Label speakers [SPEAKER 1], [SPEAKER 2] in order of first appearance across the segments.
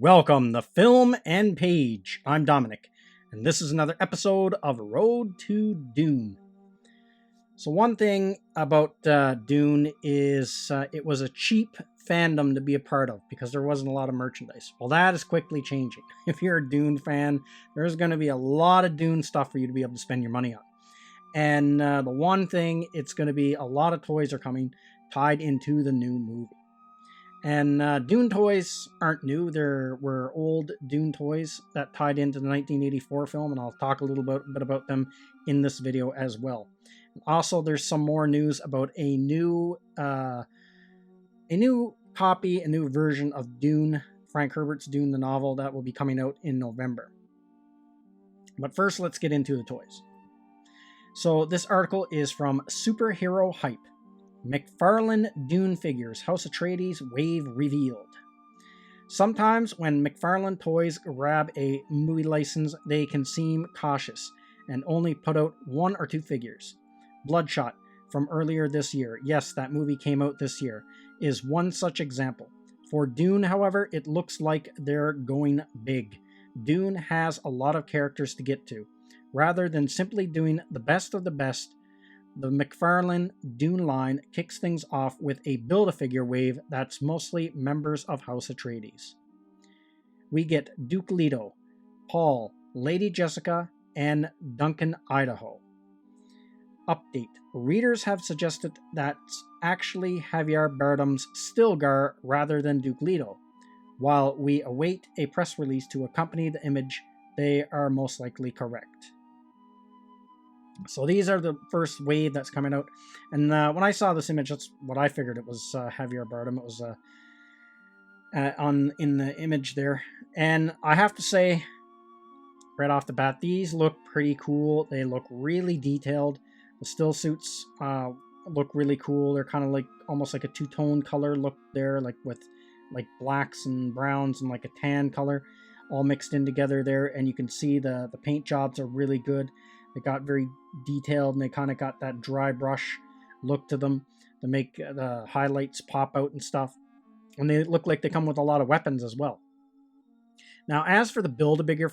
[SPEAKER 1] Welcome to Film and Page. I'm Dominic, and this is another episode of Road to Dune. So one thing about Dune is it was a cheap fandom to be a part of because there wasn't a lot of merchandise. Well, that is quickly changing. If you're a Dune fan, there's going to be a lot of Dune stuff for you to be able to spend your money on. And the one thing, it's going to be a lot of toys are coming tied into the new movie. And Dune toys aren't new. There were old Dune toys that tied into the 1984 film, and I'll talk a little bit about them in this video as well. Also, there's some more news about a new copy, a new version of Dune, Frank Herbert's Dune, the novel, that will be coming out in November. But first, let's get into the toys. So this article is from Superhero Hype. McFarlane Dune figures, House Atreides wave revealed. Sometimes when McFarlane toys grab a movie license, they can seem cautious and only put out one or two figures. Bloodshot, from earlier this year, yes, that movie came out this year, is one such example. For Dune, however, it looks like they're going big. Dune has a lot of characters to get to. Rather than simply doing the best of the best, the McFarlane Dune line kicks things off with a Build-A-Figure wave that's mostly members of House Atreides. We get Duke Leto, Paul, Lady Jessica, and Duncan Idaho. Update. Readers have suggested that's actually Javier Bardem's Stilgar rather than Duke Leto. While we await a press release to accompany the image, they are most likely correct. So these are the first wave that's coming out. And when I saw this image, that's what I figured it was Javier Bardem. It was in the image there. And I have to say, right off the bat, these look pretty cool. They look really detailed. The still suits look really cool. They're kind of like almost like a two-tone color look there, like with like blacks and browns and like a tan color all mixed in together there. And you can see the paint jobs are really good. They got very detailed, and they kind of got that dry brush look to them to make the highlights pop out and stuff. And they look like they come with a lot of weapons as well. Now, as for the Build-A-Figure,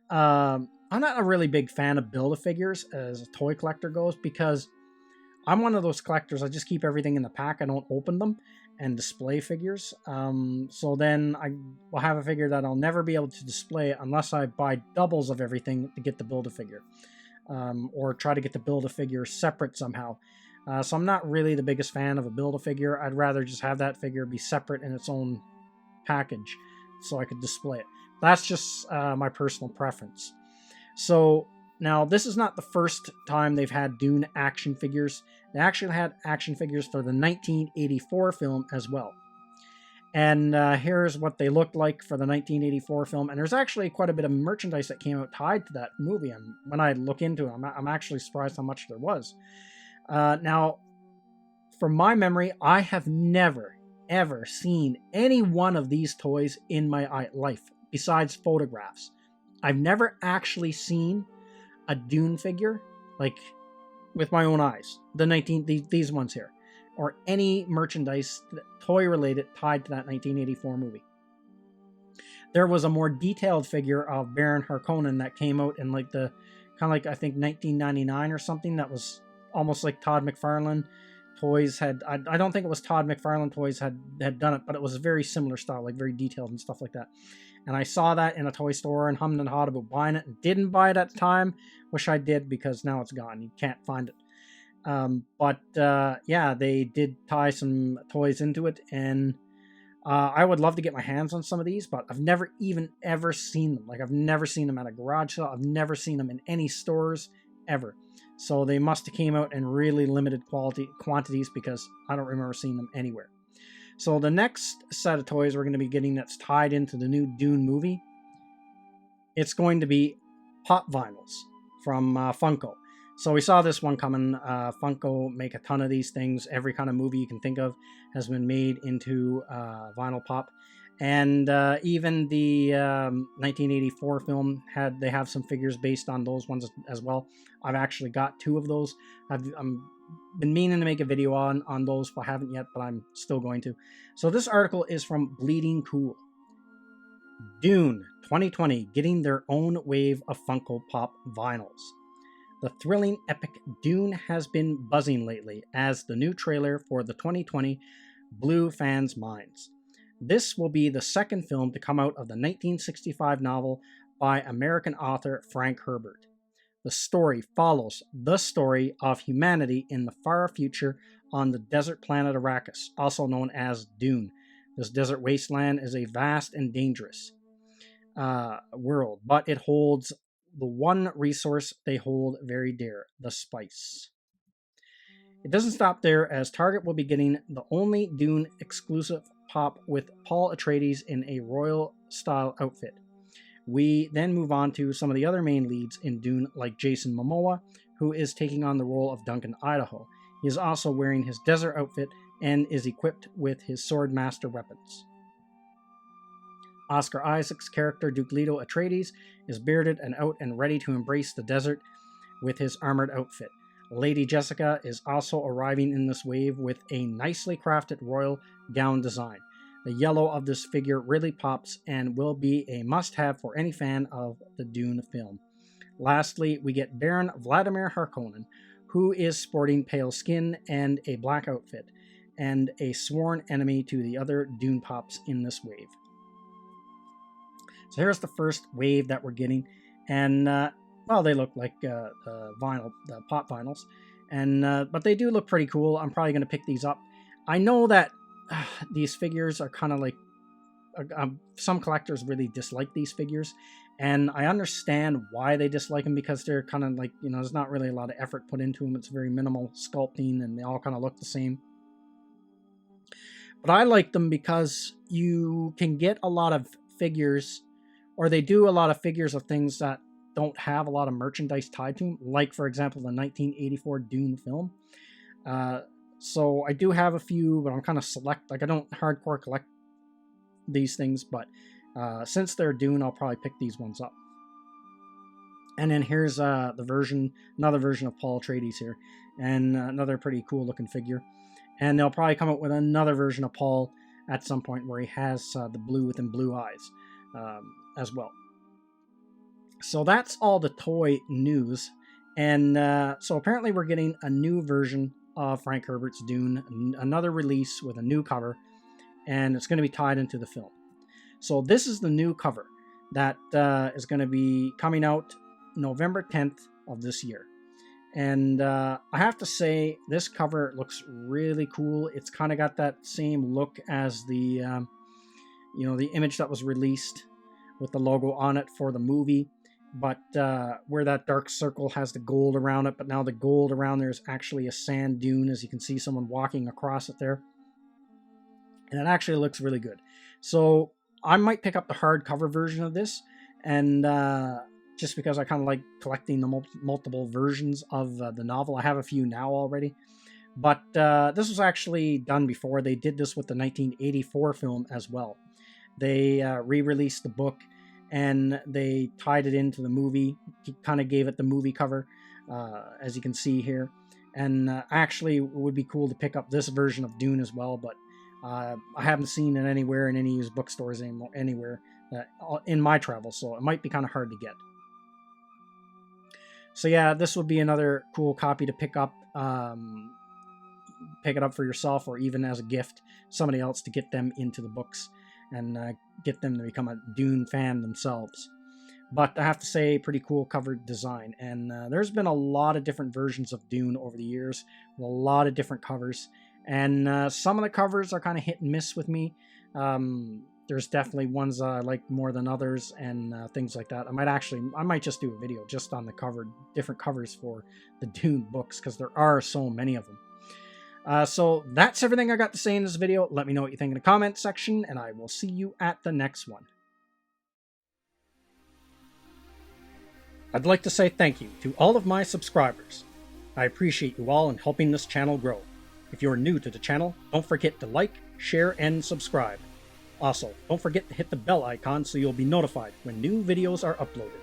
[SPEAKER 1] I'm not a really big fan of Build-A-Figures as a toy collector goes, because I'm one of those collectors. I just keep everything in the pack. I don't open them and display figures. So then I will have a figure that I'll never be able to display unless I buy doubles of everything to get the Build-A-Figure. Or try to get the Build-A-Figure separate somehow. So I'm not really the biggest fan of a Build-A-Figure. I'd rather just have that figure be separate in its own package so I could display it. That's just my personal preference. So now, this is not the first time they've had Dune action figures. They actually had action figures for the 1984 film as well. And here's what they looked like for the 1984 film. And there's actually quite a bit of merchandise that came out tied to that movie. And when I look into it, I'm actually surprised how much there was. Now, from my memory, I have never, ever seen any one of these toys in my life, besides photographs. I've never actually seen a Dune figure, like, with my own eyes, these ones here, or any merchandise toy related tied to that 1984 movie. There was a more detailed figure of Baron Harkonnen that came out in like the kind of like, I think, 1999 or something, that was almost like Todd McFarlane Toys had. I don't think it was Todd McFarlane Toys had done it, but it was a very similar style, like very detailed and stuff like that. And I saw that in a toy store and hummed and hawed about buying it, and didn't buy it at the time. Wish I did, because now it's gone. You can't find it. Yeah, they did tie some toys into it, and I would love to get my hands on some of these, but I've never even ever seen them. Like, I've never seen them at a garage sale. I've never seen them in any stores ever. So they must have came out in really limited quantities, because I don't remember seeing them anywhere. So the next set of toys we're going to be getting that's tied into the new Dune movie, it's going to be Pop vinyls from Funko. So we saw this one coming. Funko make a ton of these things. Every kind of movie you can think of has been made into vinyl pop. And even the 1984 film they have some figures based on those ones as well. I've actually got two of those. I'm been meaning to make a video on those, but haven't yet, but I'm still going to. So this article is from Bleeding Cool. Dune 2020 getting their own wave of Funko Pop vinyls. The thrilling epic Dune has been buzzing lately as the new trailer for the 2020 blew fans' minds. This will be the second film to come out of the 1965 novel by American author Frank Herbert. The story follows the story of humanity in the far future on the desert planet Arrakis, also known as Dune. This desert wasteland is a vast and dangerous world, but it holds the one resource they hold very dear, the spice. It doesn't stop there, as Target will be getting the only Dune exclusive pop with Paul Atreides in a royal-style outfit. We then move on to some of the other main leads in Dune, like Jason Momoa, who is taking on the role of Duncan Idaho. He is also wearing his desert outfit and is equipped with his Swordmaster weapons. Oscar Isaac's character Duke Leto Atreides is bearded and out and ready to embrace the desert with his armored outfit. Lady Jessica is also arriving in this wave with a nicely crafted royal gown design. The yellow of this figure really pops and will be a must-have for any fan of the Dune film. Lastly, we get Baron Vladimir Harkonnen, who is sporting pale skin and a black outfit, and a sworn enemy to the other Dune Pops in this wave. So here's the first wave that we're getting, and well, they look like vinyl, pop vinyls, and but they do look pretty cool. I'm probably going to pick these up. I know that these figures are kind of like some collectors really dislike these figures, and I understand why they dislike them, because they're kind of like, you know, there's not really a lot of effort put into them. It's very minimal sculpting, and they all kind of look the same. But I like them because you can get a lot of figures, or they do a lot of figures of things that don't have a lot of merchandise tied to them, like, for example, the 1984 Dune film. So I do have a few, but I'm kind of select. Like, I don't hardcore collect these things, but since they're Dune, I'll probably pick these ones up. And then here's another version of Paul Atreides here, and another pretty cool looking figure. And they'll probably come up with another version of Paul at some point where he has the blue within blue eyes as well. So that's all the toy news. And so apparently we're getting a new version of Frank Herbert's Dune, another release with a new cover, and it's going to be tied into the film. So this is the new cover that is going to be coming out November 10th of this year. And I have to say, this cover looks really cool. It's kind of got that same look as the, the image that was released with the logo on it for the movie. But where that dark circle has the gold around it, but now the gold around there is actually a sand dune, as you can see someone walking across it there. And it actually looks really good. So I might pick up the hardcover version of this, and just because I kind of like collecting the multiple versions of the novel. I have a few now already. But this was actually done before. They did this with the 1984 film as well. They re-released the book, and they tied it into the movie. He kind of gave it the movie cover, as you can see here. And actually, it would be cool to pick up this version of Dune as well, but I haven't seen it anywhere in any used bookstores anywhere in my travels, so it might be kind of hard to get. So yeah, this would be another cool copy to pick up. Pick it up for yourself, or even as a gift, somebody else, to get them into the books and get them to become a Dune fan themselves. But I have to say, pretty cool cover design. And there's been a lot of different versions of Dune over the years, with a lot of different covers. And some of the covers are kind of hit and miss with me. There's definitely ones I like more than others, and things like that. I might just do a video just on the different covers for the Dune books, because there are so many of them. So that's everything I got to say in this video. Let me know what you think in the comment section, and I will see you at the next one. I'd like to say thank you to all of my subscribers. I appreciate you all in helping this channel grow. If you're new to the channel, don't forget to like, share, and subscribe. Also, don't forget to hit the bell icon so you'll be notified when new videos are uploaded.